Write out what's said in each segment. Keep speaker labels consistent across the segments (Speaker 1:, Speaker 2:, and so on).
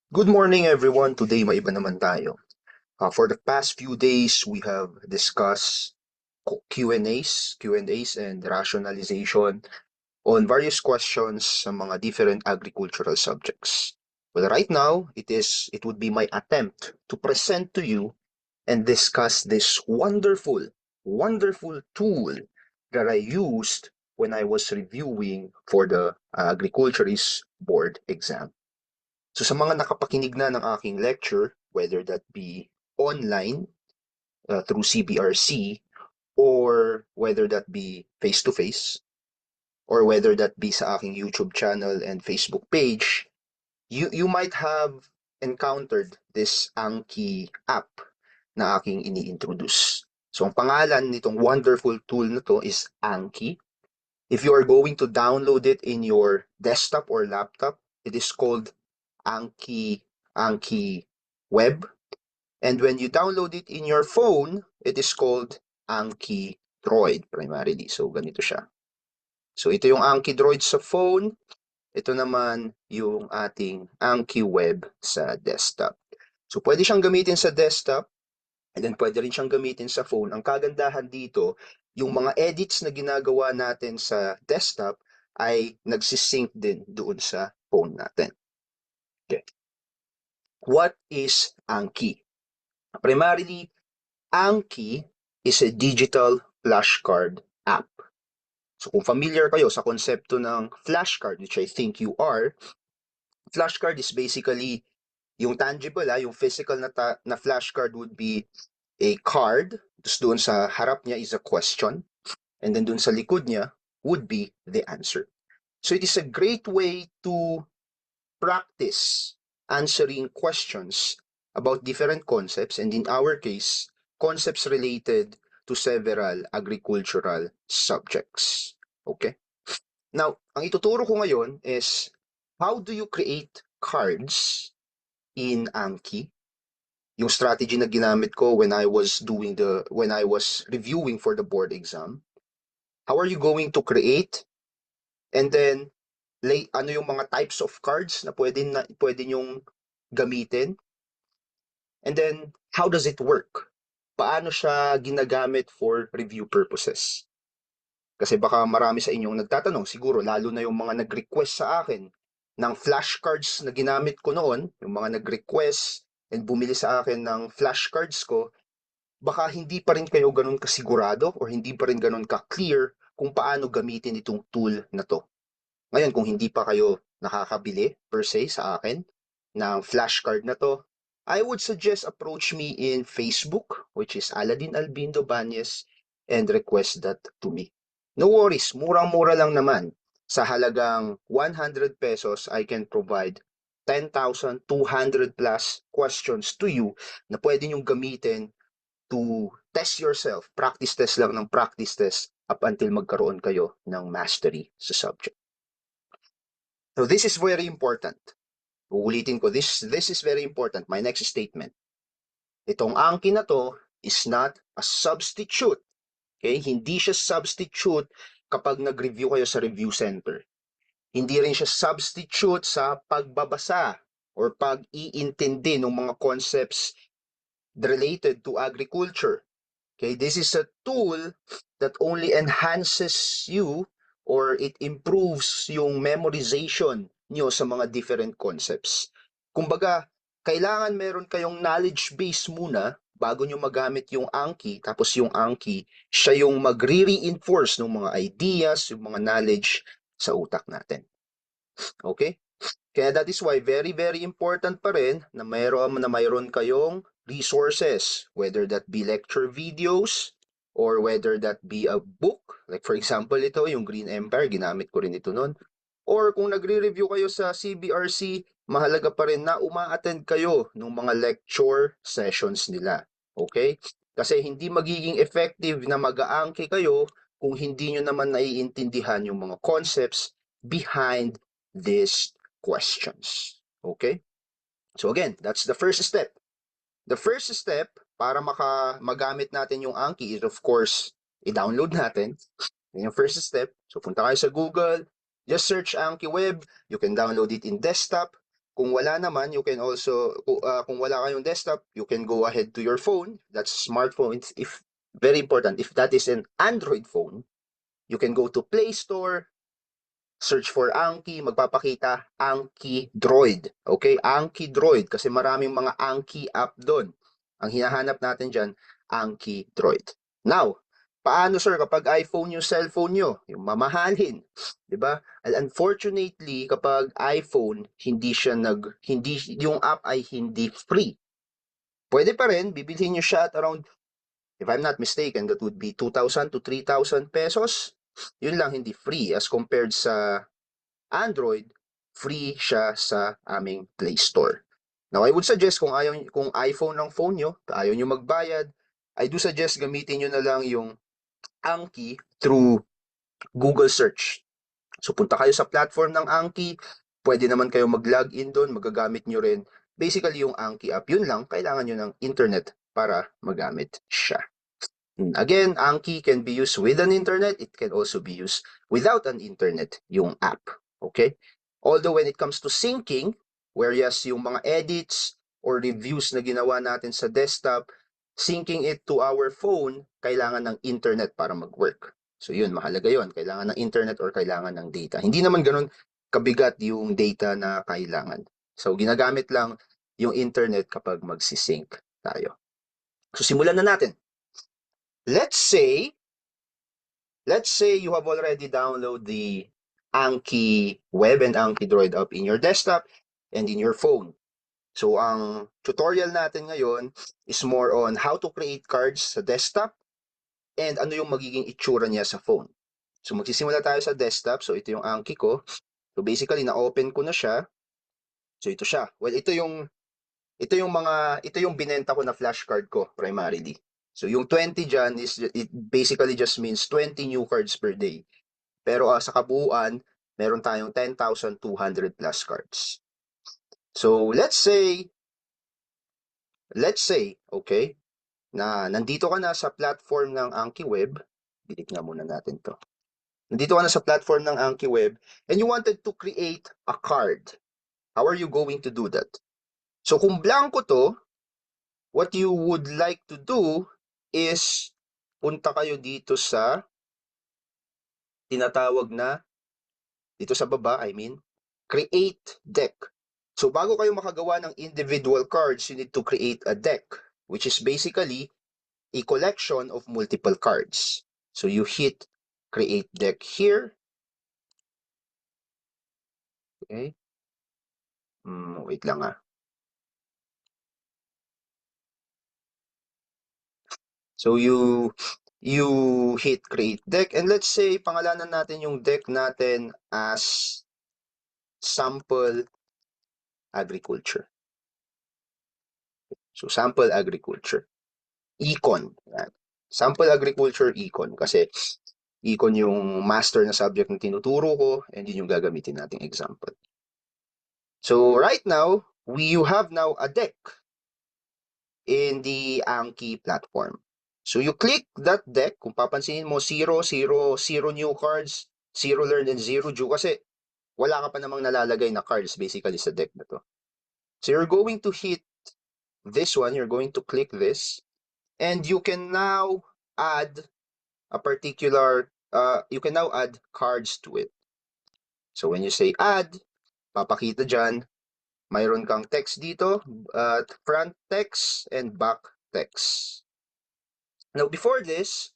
Speaker 1: Good morning, everyone. Today, maiba naman tayo. For the past few days, we have discussed Q&As, and rationalization on various questions sa mga different agricultural subjects. Well, right now, it would be my attempt to present to you and discuss this wonderful tool that I used when I was reviewing for the agriculturist board exam. So sa mga nakapakinig na ng aking lecture, whether that be online through CBRC or whether that be face-to-face or whether that be sa aking YouTube channel and Facebook page, you might have encountered this Anki app na aking ini-introduce. So ang pangalan nitong wonderful tool na to is Anki. If you are going to download it in your desktop or laptop, it is called Anki Web. And when you download it in your phone, it is called Anki Droid primarily. So ganito siya. So ito yung Anki Droid sa phone. Ito naman yung ating Anki Web sa desktop. So pwede siyang gamitin sa desktop and then pwede rin siyang gamitin sa phone. Ang kagandahan dito, yung mga edits na ginagawa natin sa desktop ay nagsisync din doon sa phone natin. Okay. What is Anki? Primarily, Anki is a digital flashcard app. So kung familiar kayo sa konsepto ng flashcard, which I think you are, flashcard is basically yung tangible, yung physical na flashcard would be a card, tapos doon sa harap niya is a question, and then doon sa likod niya would be the answer. So it is a great way to practice answering questions about different concepts, and in our case, concepts related to several agricultural subjects. Okay? Now, ang ituturo ko ngayon is how do you create cards in Anki? Yung strategy na ginamit ko when I was reviewing for the board exam. How are you going to create? And then ano yung mga types of cards na pwede nyong gamitin? And then, how does it work? Paano siya ginagamit for review purposes? Kasi baka marami sa inyong nagtatanong, siguro lalo na yung mga nag-request sa akin ng flashcards na ginamit ko noon, yung mga nag-request and bumili sa akin ng flashcards ko, baka hindi pa rin kayo ganun kasigurado or hindi pa rin ganun ka-clear kung paano gamitin itong tool na to. Ngayon, kung hindi pa kayo nakakabili per se sa akin ng flashcard na to, I would suggest approach me in Facebook, which is Aladin Albindo Banyes, and request that to me. No worries, murang-mura lang naman. Sa halagang 100 pesos, I can provide 10,200 plus questions to you na pwede nyong gamitin to test yourself. Practice test lang ng practice test up until magkaroon kayo ng mastery sa subject. So this is very important. Uulitin ko, this is very important. My next statement. Itong Anki na to is not a substitute. Okay? Hindi siya substitute kapag nag-review kayo sa review center. Hindi rin siya substitute sa pagbabasa or pag-iintindi ng mga concepts related to agriculture. Okay, this is a tool that only enhances you or it improves yung memorization nyo sa mga different concepts. Kumbaga, kailangan meron kayong knowledge base muna bago nyo magamit yung Anki, tapos yung Anki, siya yung magre-reinforce ng mga ideas, yung mga knowledge sa utak natin. Okay? Kaya that is why very important pa rin na mayroon kayong resources, whether that be lecture videos or whether that be a book. Like for example, ito yung Green Empire, ginamit ko rin ito noon. Or kung nagre-review kayo sa CBRC, mahalaga pa rin na uma-attend kayo ng mga lecture sessions nila. Okay? Kasi hindi magiging effective na mag-aangki kayo kung hindi nyo naman naiintindihan yung mga concepts behind this questions. Okay? So again, that's the first step. The first step para magamit natin yung Anki is of course, i-download natin. Yan yung first step. So punta kayo sa Google, just search Anki Web. You can download it in desktop. Kung wala naman, you can also, kung wala kayong desktop, you can go ahead to your phone. That's smartphone. If very important, if that is an Android phone, you can go to Play Store, search for Anki, magpapakita Anki Droid. Okay? Anki Droid kasi maraming mga Anki app doon. Ang hinahanap natin dyan, Anki Droid. Now, paano sir kapag iPhone yung cellphone nyo? Yung mamahalin, 'di ba? Unfortunately, kapag iPhone, hindi yung app ay hindi free. Pwede pa rin bibilhin niyo siya at around, if I'm not mistaken, that would be 2,000 to 3,000 pesos. Yun lang hindi free as compared sa Android, free siya sa aming Play Store. Now, I would suggest kung iPhone ang phone nyo, ayaw nyo magbayad, I do suggest gamitin nyo na lang yung Anki through Google search. So punta kayo sa platform ng Anki, pwede naman kayo mag-login doon, magagamit nyo rin basically yung Anki app. Yun lang, kailangan nyo ng internet para magamit siya. Again, Anki can be used with an internet. It can also be used without an internet, yung app. Okay? Although when it comes to syncing, whereas yung mga edits or reviews na ginawa natin sa desktop, syncing it to our phone, kailangan ng internet para mag-work. So yun, mahalaga yun. Kailangan ng internet or kailangan ng data. Hindi naman ganun kabigat yung data na kailangan. So ginagamit lang yung internet kapag magsisync tayo. So simulan na natin. Let's say you have already downloaded the Anki Web and Anki Droid app in your desktop and in your phone. So ang tutorial natin ngayon is more on how to create cards sa desktop and ano yung magiging itsura niya sa phone. So magsisimula tayo sa desktop. So ito yung Anki ko. So basically na-open ko na siya. So ito siya. Well, ito yung binenta ko na flashcard ko primarily. So yung 20 dyan it basically just means 20 new cards per day. Pero sa kabuuan, meron tayong 10,200 plus cards. So let's say, okay, na nandito ka na sa platform ng Anki Web. Delete nga muna natin to. Nandito ka na sa platform ng Anki Web and you wanted to create a card. How are you going to do that? So kung blanco to, what you would like to do is punta kayo dito sa tinatawag na, dito sa baba, create deck. So bago kayo makagawa ng individual cards, you need to create a deck, which is basically a collection of multiple cards. So you hit create deck here. Okay. Wait lang ah. So you hit create deck and let's say pangalanan natin yung deck natin as sample agriculture. So sample agriculture. Econ. Yan. Sample agriculture econ kasi econ yung master na subject na tinuturo ko and yun yung gagamitin nating example. So right now, you have now a deck in the Anki platform. So you click that deck, kung papansinin mo 0, 0, 0 new cards, 0 learned and 0 due kasi wala ka pa namang nalalagay na cards basically sa deck na to. So you're going to hit this one, you're going to click this and you can now add a particular, you can now add cards to it. So when you say add, papakita dyan, mayroon kang text dito, front text and back text. Now before this,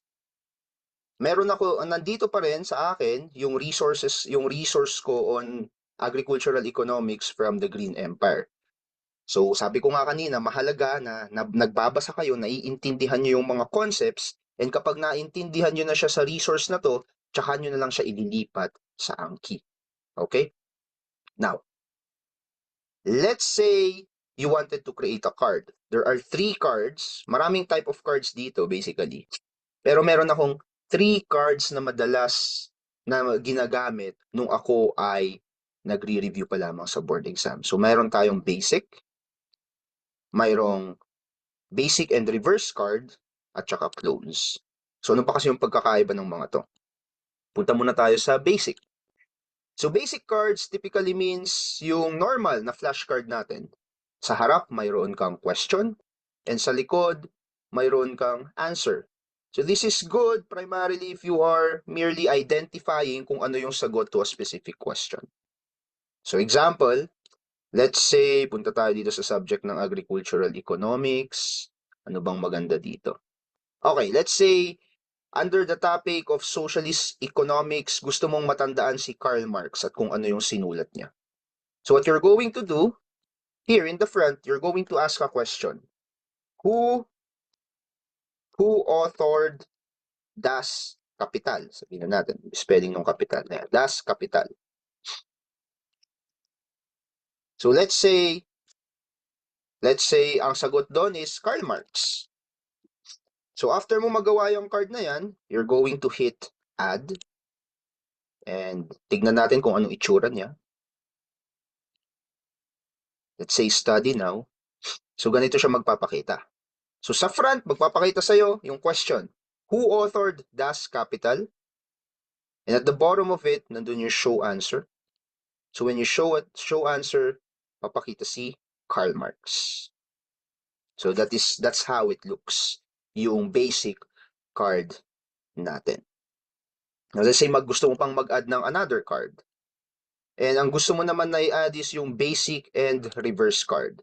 Speaker 1: nandito pa rin sa akin yung resource ko on agricultural economics from the Green Empire. So sabi ko nga kanina, mahalaga na nagbabasa kayo, naiintindihan nyo yung mga concepts, and kapag naintindihan nyo na siya sa resource na to, tsaka nyo na lang siya ililipat sa Anki. Okay? Now, let's say you wanted to create a card. There are 3 cards. Maraming type of cards dito, basically. Pero meron akong 3 cards na madalas na ginagamit nung ako ay nagre-review pa lamang sa board exam. So, meron tayong basic, mayroong basic and reverse card, at saka close. So, ano pa kasi yung pagkakaiba ng mga to? Punta muna tayo sa basic. So basic cards typically means yung normal na flashcard natin. Sa harap, mayroon kang question, and sa likod, mayroon kang answer. So this is good primarily if you are merely identifying kung ano yung sagot to a specific question. So example, let's say, punta tayo dito sa subject ng agricultural economics. Ano bang maganda dito? Okay, let's say, under the topic of socialist economics, gusto mong matandaan si Karl Marx at kung ano yung sinulat niya. So what you're going to do, here in the front, you're going to ask a question. Who authored Das Kapital? Sabihin na natin, spelling ng kapital na yan. Das Kapital. So let's say, ang sagot doon is Karl Marx. So after mo magawa yung card na yan, you're going to hit add. And tignan natin kung anong itsura niya. Let's say study now. So ganito siya magpapakita. So sa front, magpapakita sa'yo yung question. Who authored Das Kapital? And at the bottom of it, nandun yung show answer. So when you show answer, papakita si Karl Marx. So that's how it looks. Yung basic card natin. Now let's say gusto mo pang mag-add ng another card. And ang gusto mo naman na i-add is yung basic and reverse card.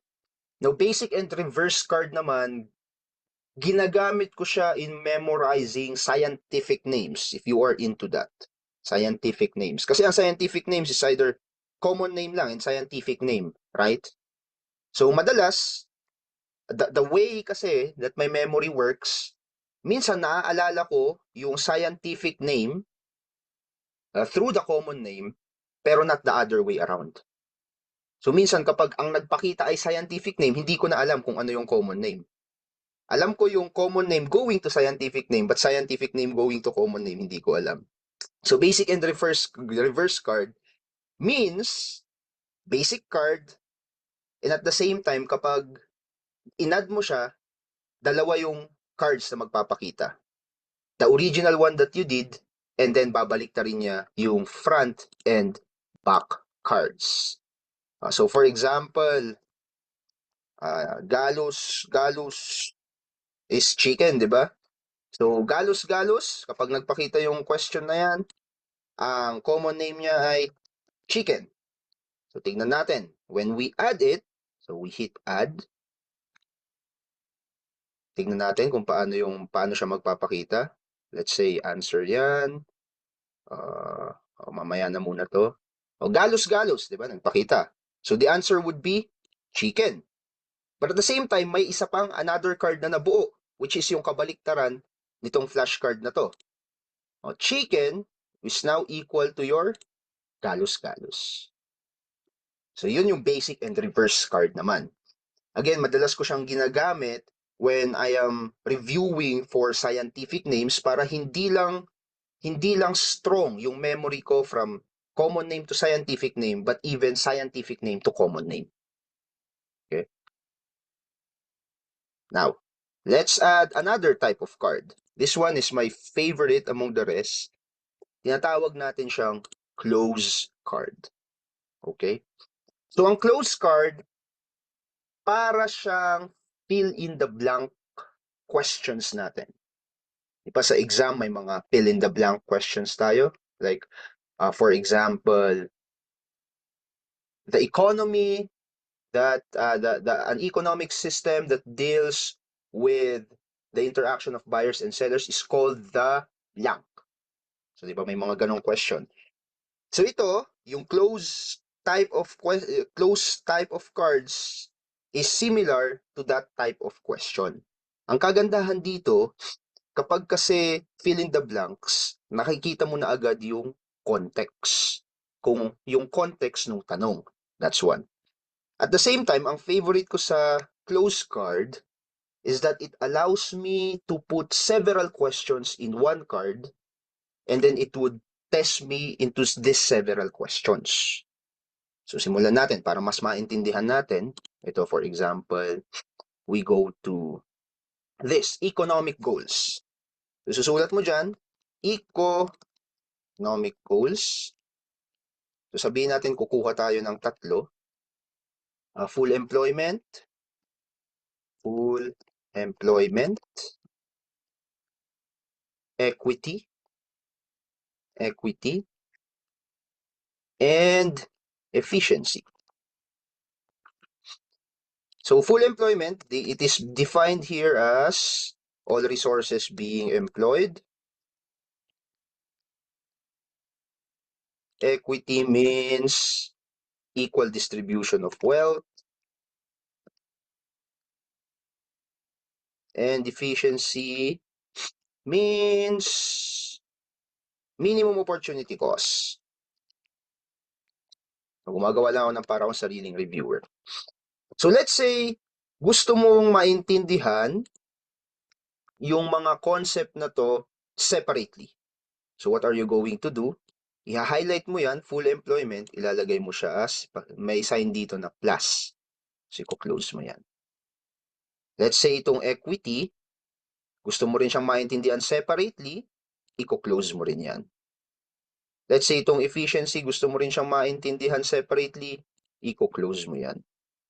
Speaker 1: Now, basic and reverse card naman, ginagamit ko siya in memorizing scientific names, if you are into that. Scientific names. Kasi ang scientific names is either common name lang and scientific name, right? So, madalas, the way kasi that my memory works, minsan naaalala ko yung scientific name through the common name, pero not the other way around. So minsan kapag ang nagpakita ay scientific name, hindi ko na alam kung ano yung common name. Alam ko yung common name going to scientific name, but scientific name going to common name, hindi ko alam. So basic and reverse card means basic card, and at the same time, kapag inad mo siya, dalawa yung cards na magpapakita. The original one that you did, and then babalik na rin niya yung front and back cards. So for example, Galus is chicken, di ba? So Galus, kapag nagpakita yung question na yan, ang common name niya ay chicken. So tignan natin. When we add it, so we hit add. Tignan natin kung paano siya magpapakita. Let's say answer yan. Mamaya na muna to. Galus, di ba? Nagpakita. So the answer would be chicken. But at the same time, may isa pang another card na nabuo, which is yung kabaliktaran nitong flashcard na to. Chicken is now equal to your galus. So yun yung basic and reverse card naman. Again, madalas ko siyang ginagamit when I am reviewing for scientific names para hindi lang strong yung memory ko from common name to scientific name, but even scientific name to common name. Okay? Now, let's add another type of card. This one is my favorite among the rest. Tinatawag natin siyang close card. Okay? So, ang close card, para siyang fill in the blank questions natin. Diba sa exam, may mga fill in the blank questions tayo. Like, for example, the economy an economic system that deals with the interaction of buyers and sellers is called the blank. So, di ba may mga ganong question. So, ito, yung close type of cards is similar to that type of question. Ang kagandahan dito, kapag kasi fill in the blanks, nakikita mo na agad yung context. Kung yung context ng tanong. That's one. At the same time, ang favorite ko sa close card is that it allows me to put several questions in one card and then it would test me into these several questions. So simulan natin para mas maintindihan natin. Ito, for example, we go to this, economic goals. So susulat mo dyan, economic goals. So sabihin natin kukuha tayo ng tatlo. Full employment, equity, and efficiency. So full employment, it is defined here as all resources being employed. Equity means equal distribution of wealth. And efficiency means minimum opportunity cost. So, gumagawa lang ako ng para akong sariling reviewer. So let's say, gusto mong maintindihan yung mga concept na to separately. So what are you going to do? I-highlight mo yan, full employment, ilalagay mo siya as, may sign dito na plus. So i-close mo yan. Let's say itong equity, gusto mo rin siyang maintindihan separately, i-close mo rin yan. Let's say itong efficiency, gusto mo rin siyang maintindihan separately, i-close mo yan.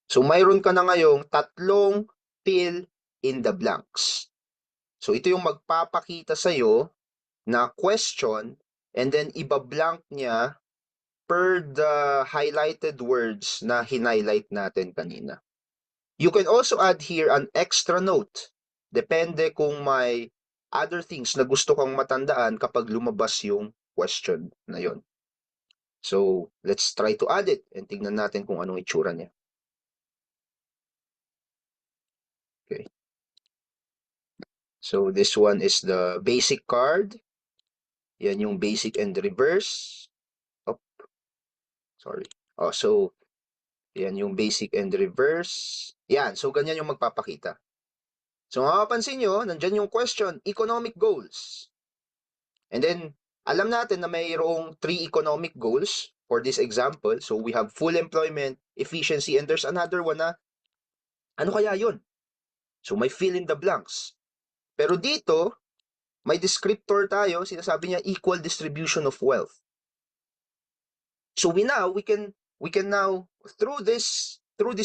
Speaker 1: So mayroon ka na ngayong tatlong fill in the blanks. So ito yung magpapakita sa'yo na question and then iba-blank niya per the highlighted words na hinighlight natin kanina. You can also add here an extra note. Depende kung may other things na gusto kang matandaan kapag lumabas yung question na yon. So, let's try to add it and tignan natin kung anong itsura niya. Okay. So, this one is the basic card. Yan yung basic and reverse. Oh, sorry. Oh, so, yan yung basic and reverse. Yan. So, ganyan yung magpapakita. So, mapapansin nyo, nandyan yung question, economic goals. And then, alam natin na mayroong 3 economic goals for this example. So, we have full employment, efficiency, and there's another one na, ano kaya yun? So, may fill in the blanks. Pero dito, may descriptor tayo, sinasabi niya equal distribution of wealth. So, we can now, through this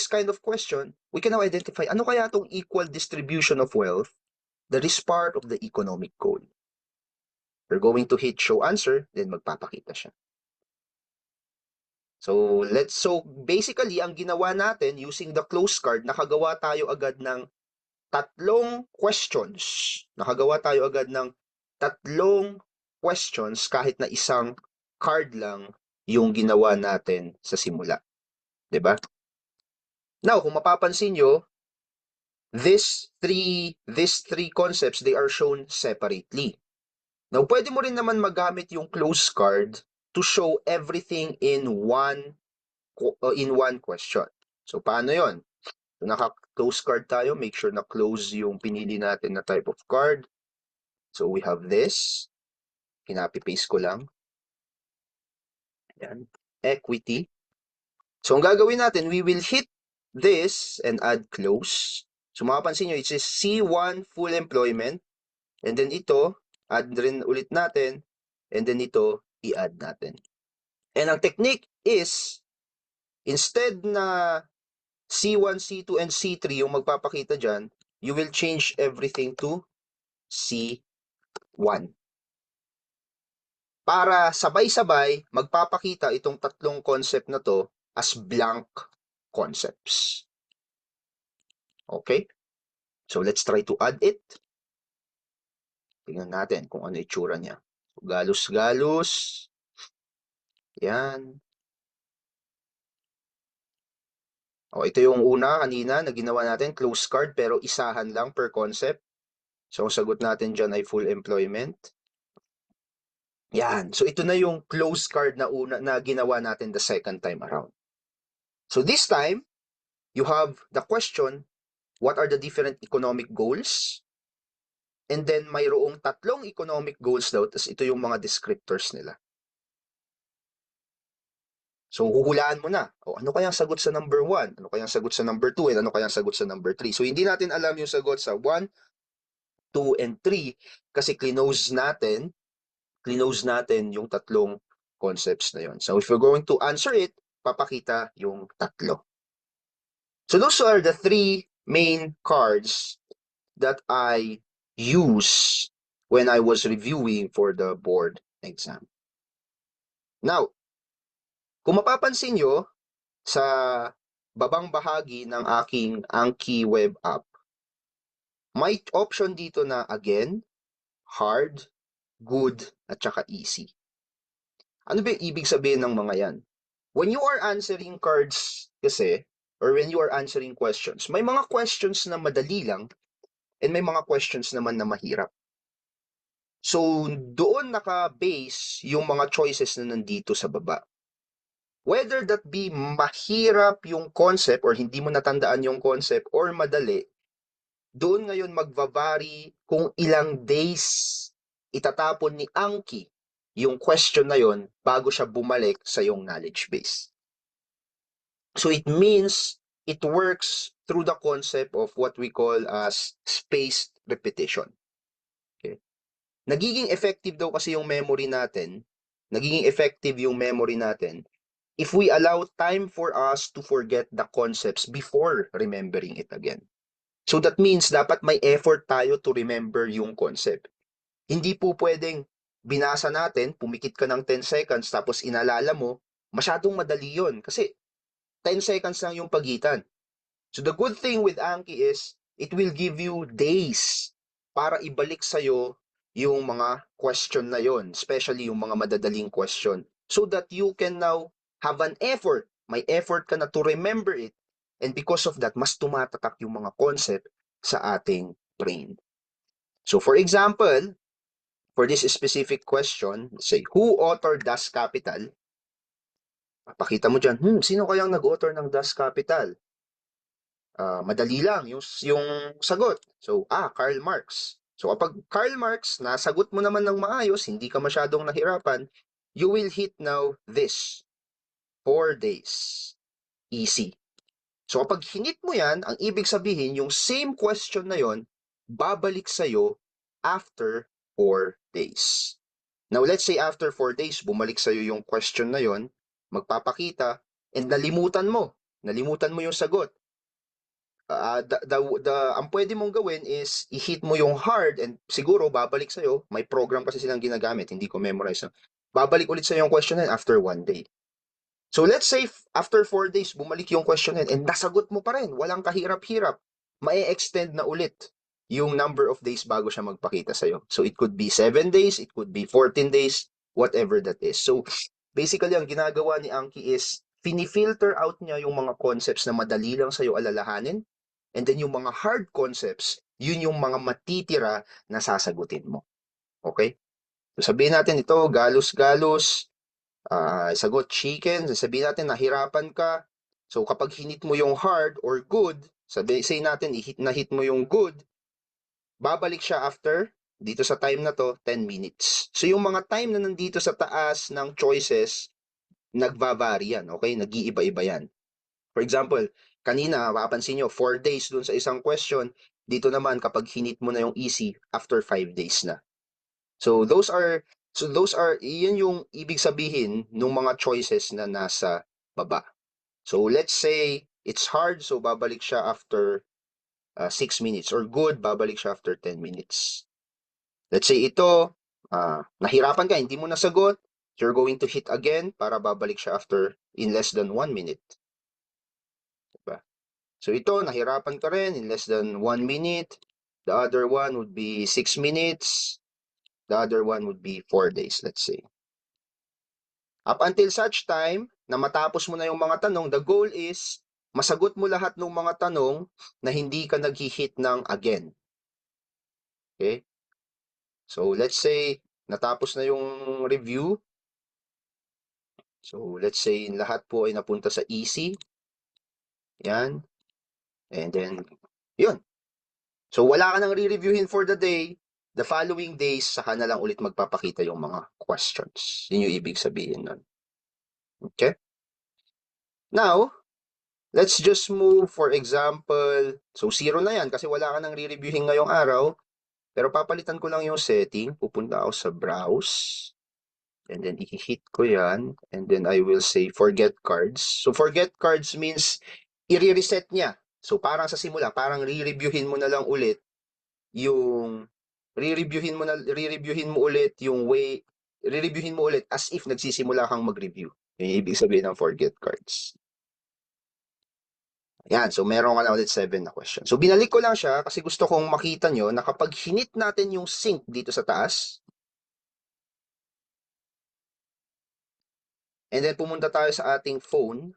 Speaker 1: kind of question, we can now identify, ano kaya itong equal distribution of wealth that is part of the economic goal. We're going to hit show answer, then magpapakita siya. So basically, ang ginawa natin using the close card, nakagawa tayo agad ng tatlong questions. Nakagawa tayo agad ng tatlong questions kahit na isang card lang yung ginawa natin sa simula. 'Di ba? Now, kung mapapansin nyo, these three concepts, they are shown separately. Now, pwede mo rin naman magamit yung close card to show everything in one question. So, paano yon? So, naka-close card tayo. Make sure na close yung pinili natin na type of card. So, we have this. Kinapy-paste ko lang. Yan. Equity. So, ang gagawin natin, we will hit this and add close. So, mapapansin nyo, it says C1 full employment. And then ito, add rin ulit natin. And then ito, i-add natin. And ang technique is, instead na C1, C2, and C3 yung magpapakita dyan, you will change everything to C1. Para sabay-sabay, magpapakita itong tatlong concept na to as blank concepts. Okay? So, let's try to add it. Tingnan natin kung ano itsura niya. So, galos-galos. Yan. O, ito yung una kanina na ginawa natin, close card, pero isahan lang per concept. So, ang sagot natin dyan ay full employment. Yan. So, ito na yung close card na una na ginawa natin the second time around. So, this time, you have the question, what are the different economic goals? And then, mayroong tatlong economic goals daw, tapos ito yung mga descriptors nila. So, huhulaan mo na. O, ano kayang sagot sa number 1? Ano kayang sagot sa number 2? And ano kayang sagot sa number 3? So, hindi natin alam yung sagot sa 1, 2, and 3 kasi clinose natin yung tatlong concepts na yon. So if you're going to answer it, papakita yung tatlo. So those are the three main cards that I use when I was reviewing for the board exam. Now, kung mapapansin nyo, sa babang bahagi ng aking Anki web app, may option dito na again, hard, good, at saka easy. Ano ba yung ibig sabihin ng mga yan? When you are answering cards kasi, or when you are answering questions, may mga questions na madali lang, and may mga questions naman na mahirap. So, doon naka-base yung mga choices na nandito sa baba. Whether that be mahirap yung concept or hindi mo natandaan yung concept or madali, doon ngayon magva-vary kung ilang days itatapon ni Anki yung question na yon bago siya bumalik sa yung knowledge base. So it means it works through the concept of what we call as spaced repetition. Okay. Nagiging effective daw kasi yung memory natin, if we allow time for us to forget the concepts before remembering it again. So that means dapat may effort tayo to remember yung concept. Hindi po pwedeng binasa natin, pumikit ka ng 10 seconds tapos inalala mo, masyadong madali yun kasi 10 seconds lang yung pagitan. So the good thing with Anki is it will give you days para ibalik sa'yo yung mga question na yon, especially yung mga madadaling question, so that you can now have an effort. May effort ka na to remember it. And because of that, mas tumatatak yung mga concept sa ating brain. So for example, for this specific question, say, who authored Das Kapital? Pakita mo dyan, sino kayang nag-author ng Das Kapital? Madali lang yung sagot. So, Karl Marx. So, kapag Karl Marx, nasagot mo naman ng maayos, hindi ka masyadong nahirapan, you will hit now this. 4 days. Easy. So, kapag hinit mo yan, ang ibig sabihin, yung same question na yon, babalik sa'yo after 4 days. Now, let's say after 4 days, bumalik sa'yo yung question na yon, magpapakita, and nalimutan mo yung sagot. Ang pwede mong gawin is i-hit mo yung hard and siguro babalik sa'yo. May program kasi silang ginagamit, hindi ko memorize. Babalik ulit sa'yo yung question na after 1 day. So let's say after 4 days, bumalik yung question and nasagot mo pa rin. Walang kahirap-hirap. Mai-extend na ulit yung number of days bago siya magpakita sa'yo. So it could be 7 days, it could be 14 days, whatever that is. So basically, ang ginagawa ni Anki is fini-filter out niya yung mga concepts na madali lang sa'yo alalahanin. And then yung mga hard concepts, yun yung mga matitira na sasagutin mo. Okay? So sabihin natin ito, galos-galos, sagot chicken, sabihin natin nahirapan ka. So kapag hinit mo yung hard or good, say natin hit mo yung good, babalik siya after, dito sa time na to, 10 minutes. So yung mga time na nandito sa taas ng choices, nagva-vary yan, okay? Nag-iiba-iba yan. For example, kanina, mapapansin nyo, 4 days dun sa isang question. Dito naman, kapag hinit mo na yung easy, after 5 days na. So those are, yun yung ibig sabihin ng mga choices na nasa baba. So let's say, it's hard, so babalik siya after 6 minutes. Or good, babalik siya after 10 minutes. Let's say ito, nahirapan ka, hindi mo nasagot, you're going to hit again para babalik siya after in less than 1 minute. Diba? So ito, nahirapan ka rin in less than 1 minute. The other one would be 6 minutes. The other one would be 4 days, let's say. Up until such time na matapos mo na yung mga tanong, the goal is masagot mo lahat ng mga tanong na hindi ka nag-hit ng again. Okay? So let's say natapos na yung review. So let's say lahat po ay napunta sa easy. Yan. And then, yun. So wala ka nang re-reviewin for the day. The following days, saka na lang ulit magpapakita yung mga questions. Yun yung ibig sabihin nun. Okay? Now, let's just move, for example, so 0 na yan kasi wala ka nang re-reviewin ngayong araw. Pero papalitan ko lang yung setting. Pupunta ako sa browse. And then i-hit ko yan. And then I will say forget cards. So forget cards means i-reset niya. So parang sa simula, parang re-reviewin mo na lang ulit yung re-reviewin mo ulit yung way re-reviewin mo ulit as if nagsisimula kang mag-review. Yung ibig sabihin ng forget cards. Yan, so meron ka na ulit 7 na question. So binalik ko lang siya kasi gusto kong makita nyo na kapag hinit natin yung sync dito sa taas, and then pumunta tayo sa ating phone,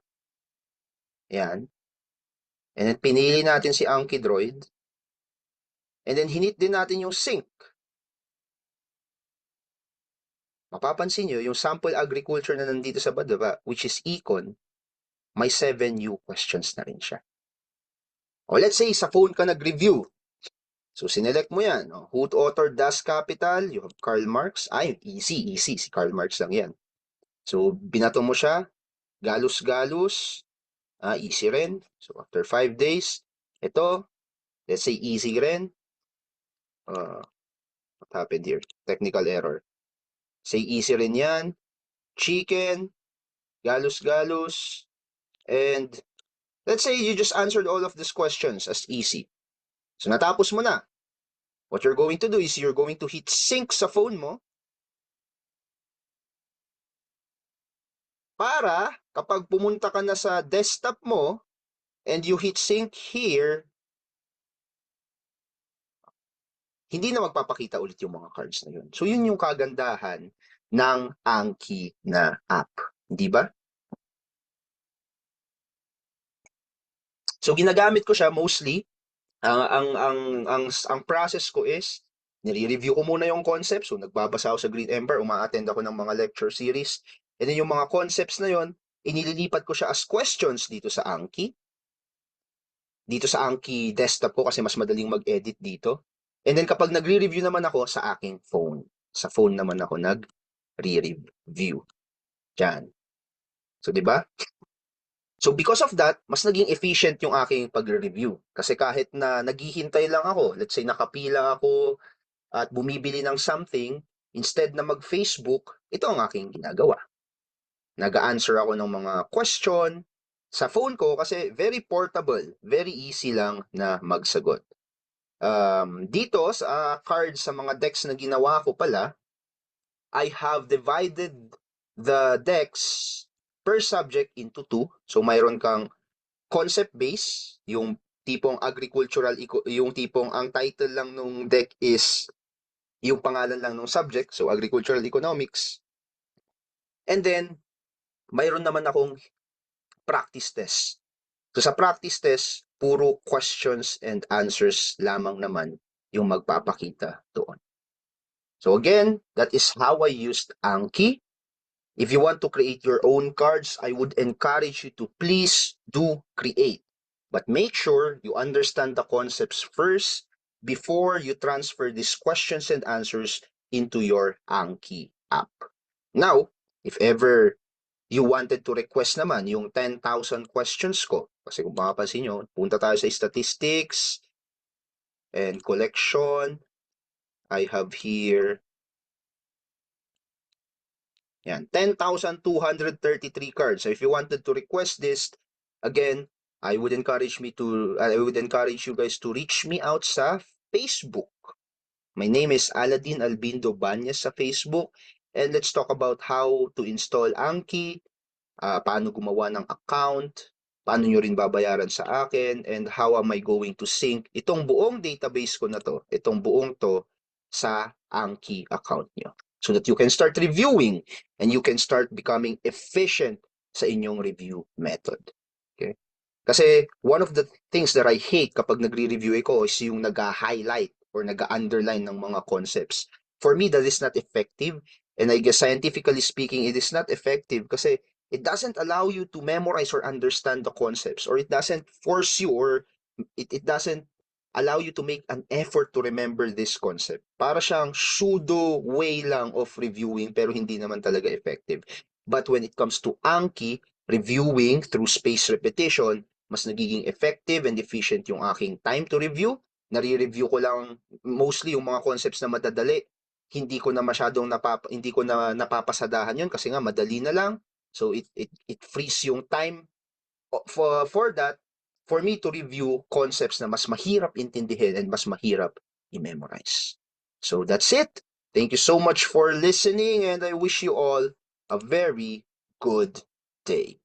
Speaker 1: yan, and then pinili natin si Anki Droid, and then hinit din natin yung sync. Mapapansin nyo, yung sample agriculture na nandito sa baba, which is econ, may 7 new questions na rin siya. O let's say, sa phone ka nag-review. So, sinelect mo yan. Who authored Das Kapital? You have Karl Marx. Ay, easy. Si Karl Marx lang yan. So, binato mo siya. Galus-galus. Easy rin. So, after 5 days, ito, let's say easy rin. What happened here? Technical error. Say easy rin yan. Chicken, galus-galus, and let's say you just answered all of these questions as easy. So, natapos mo na. What you're going to do is you're going to hit sync sa phone mo para kapag pumunta ka na sa desktop mo and you hit sync here, hindi na magpapakita ulit yung mga cards na yun. So, yun yung kagandahan ng Anki na app. Di ba? So, ginagamit ko siya mostly. Ang process ko is, nire-review ko muna yung concept. So, nagbabasa ako sa Green Ember, uma-attend ako ng mga lecture series. And then yung mga concepts na yon, inililipat ko siya as questions dito sa Anki. Dito sa Anki desktop ko kasi mas madaling mag-edit dito. And then kapag nagre-review naman ako sa aking phone. Sa phone naman ako nag-re-review. Diyan. So, di ba? So, because of that, mas naging efficient yung aking pagre-review. Kasi kahit na naghihintay lang ako, let's say nakapila ako at bumibili ng something, instead na mag-Facebook, ito ang aking ginagawa. Nag-answer ako ng mga question sa phone ko kasi very portable, very easy lang na magsagot. Dito sa cards sa mga decks na ginawa ko pala, I have divided the decks per subject into 2. So mayroon kang concept base, yung tipong agricultural, yung tipong ang title lang nung deck is yung pangalan lang ng subject, so agricultural economics. And then, mayroon naman akong practice test. So sa practice test, puro questions and answers lamang naman yung magpapakita doon. So again, that is how I used Anki. If you want to create your own cards, I would encourage you to please do create. But make sure you understand the concepts first before you transfer these questions and answers into your Anki app. Now, if ever you wanted to request naman yung 10,000 questions ko, kasi kung mapapansin nyo, punta tayo sa statistics and collection. I have here yan, 10,233 cards. So if you wanted to request this, again, I would encourage you guys to reach me out sa Facebook. My name is Aladin Albindo Banyas sa Facebook, and let's talk about how to install Anki, paano gumawa ng account, paano nyo rin babayaran sa akin, and how am I going to sync itong buong database ko na to, itong buong to sa Anki account nyo. So that you can start reviewing and you can start becoming efficient sa inyong review method. Okay? Kasi one of the things that I hate kapag nagre-review ako is yung nag-highlight or nag-underline ng mga concepts. For me, that is not effective. And I guess scientifically speaking, it is not effective kasi it doesn't allow you to memorize or understand the concepts, or it doesn't force you, or it doesn't allow you to make an effort to remember this concept. Para siyang pseudo way lang of reviewing pero hindi naman talaga effective. But when it comes to Anki, reviewing through spaced repetition, mas nagiging effective and efficient yung aking time to review. Nare-review ko lang mostly yung mga concepts na madadali. hindi ko na napapasadahan 'yun kasi nga madali na lang. So it frees yung time for that, for me to review concepts na mas mahirap intindihin and mas mahirap i-memorize. So that's it. Thank you so much for listening and I wish you all a very good day.